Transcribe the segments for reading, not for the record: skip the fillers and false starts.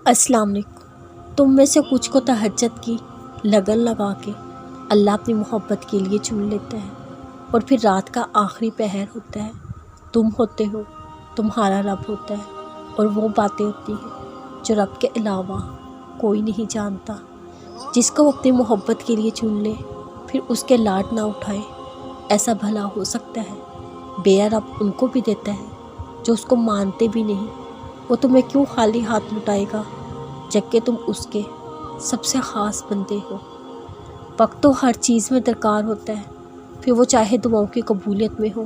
السلام علیکم۔ تم میں سے کچھ کو تہجد کی لگن لگا کے اللہ اپنی محبت کے لیے چن لیتا ہے، اور پھر رات کا آخری پہر ہوتا ہے، تم ہوتے ہو، تمہارا رب ہوتا ہے، اور وہ باتیں ہوتی ہیں جو رب کے علاوہ کوئی نہیں جانتا۔ جس کو وہ اپنی محبت کے لیے چن لے پھر اس کے لاڈ نہ اٹھائے، ایسا بھلا ہو سکتا ہے؟ بیہ رب ان کو بھی دیتا ہے جو اس کو مانتے بھی نہیں۔ وہ تمہیں کیوں خالی ہاتھ لٹائے گا جبکہ تم اس کے سب سے خاص بندے ہو؟ وقت تو ہر چیز میں درکار ہوتا ہے، پھر وہ چاہے دعاؤں کی قبولیت میں ہو،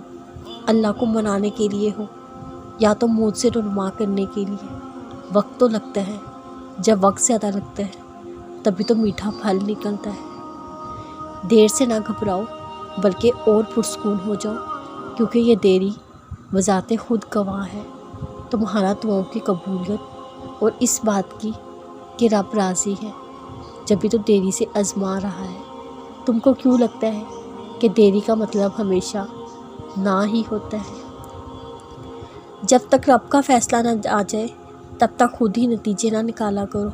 اللہ کو منانے کے لیے ہو، یا تو موت سے رونما کرنے کے لیے۔ وقت تو لگتا ہے، جب وقت زیادہ لگتا ہے تبھی تو میٹھا پھل نکلتا ہے۔ دیر سے نہ گھبراؤ بلکہ اور پرسکون ہو جاؤ، کیونکہ یہ دیری بذات خود گواہ ہے تمہارا دعاؤں کی قبولیت اور اس بات کی کہ رب راضی ہے، جبھی تو دیری سے آزما رہا ہے۔ تم کو کیوں لگتا ہے کہ دیری کا مطلب ہمیشہ نہ ہی ہوتا ہے؟ جب تک رب کا فیصلہ نہ آ جائے تب تک خود ہی نتیجے نہ نکالا کرو،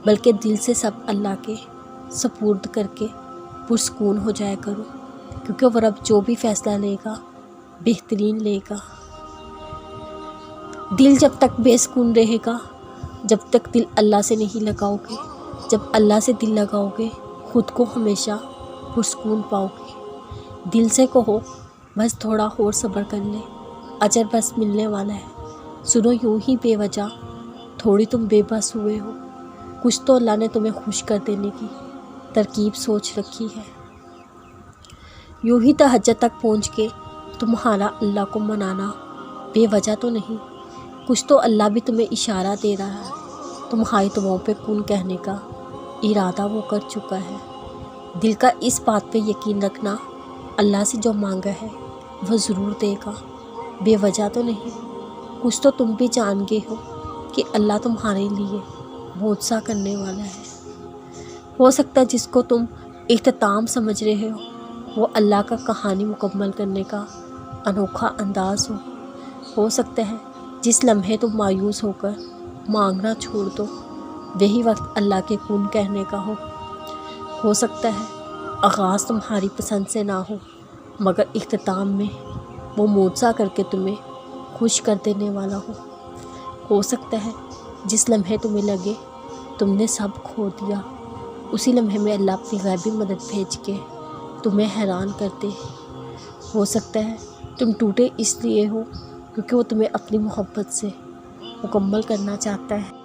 بلکہ دل سے سب اللہ کے سپرد کر کے پرسکون ہو جایا کرو، کیونکہ وہ رب جو بھی فیصلہ لے گا بہترین لے گا۔ دل جب تک بے سکون رہے گا، جب تک دل اللہ سے نہیں لگاؤ گے، جب اللہ سے دل لگاؤ گے خود کو ہمیشہ پرسکون پاؤ گے۔ دل سے کہو بس تھوڑا اور صبر کر لے، اجر بس ملنے والا ہے۔ سنو یوں ہی بے وجہ تھوڑی تم بے بس ہوئے ہو، کچھ تو اللہ نے تمہیں خوش کر دینے کی ترکیب سوچ رکھی ہے۔ یوں ہی تہجد تک پہنچ کے تمہارا اللہ کو منانا بے وجہ تو نہیں، کچھ تو اللہ بھی تمہیں اشارہ دے رہا ہے۔ تمہاری دعاؤں پہ کن کہنے کا ارادہ وہ کر چکا ہے۔ دل کا اس بات پہ یقین رکھنا، اللہ سے جو مانگا ہے وہ ضرور دے گا، بے وجہ تو نہیں۔ کچھ تو تم بھی جان گئے ہو کہ اللہ تمہارے لیے معجزہ کرنے والا ہے۔ ہو سکتا ہے جس کو تم اختتام سمجھ رہے ہو وہ اللہ کا کہانی مکمل کرنے کا انوکھا انداز ہو سکتا ہے جس لمحے تم مایوس ہو کر مانگنا چھوڑ دو وہی وقت اللہ کے کن کہنے کا ہو سکتا ہے آغاز تمہاری پسند سے نہ ہو، مگر اختتام میں وہ معجزہ کر کے تمہیں خوش کر دینے والا ہو سکتا ہے جس لمحے تمہیں لگے تم نے سب کھو دیا، اسی لمحے میں اللہ اپنی غیبی مدد بھیج کے تمہیں حیران کر دے۔ ہو سکتا ہے تم ٹوٹے اس لیے ہو کیونکہ وہ تمہیں اپنی محبت سے مکمل کرنا چاہتا ہے۔